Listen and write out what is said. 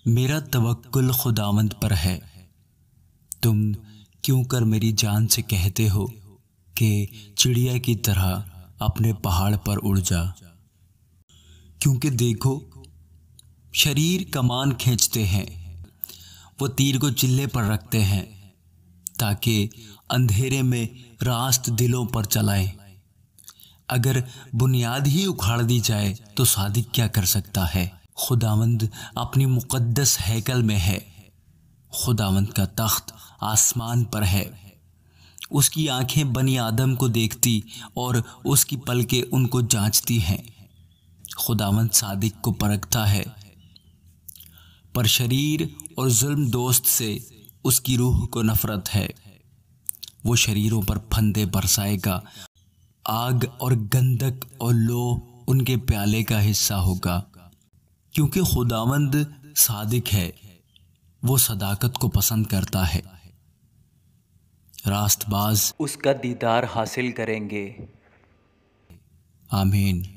मेरा तवक्कुल खुदावंद पर है। तुम क्यों कर मेरी जान से कहते हो कि चिड़िया की तरह अपने पहाड़ पर उड़ जा। क्योंकि देखो, शरीर कमान खींचते हैं, वो तीर को चिल्ले पर रखते हैं ताकि अंधेरे में रास्त दिलों पर चलाएं। अगर बुनियाद ही उखाड़ दी जाए तो सादिक क्या कर सकता है। खुदावंद अपनी मुक़द्दस हैकल में है। खुदावंद का तख्त आसमान पर है। उसकी आंखें बनी आदम को देखती और उसकी पलकें उनको जांचती हैं। खुदावंद सादिक को परखता है, पर शरीर और जुल्म दोस्त से उसकी रूह को नफरत है। वो शरीरों पर फंदे बरसाएगा, आग और गंधक और लो उनके प्याले का हिस्सा होगा। क्योंकि खुदावंद सादिक है, वो सदाकत को पसंद करता है। रास्तबाज उसका दीदार हासिल करेंगे। आमीन।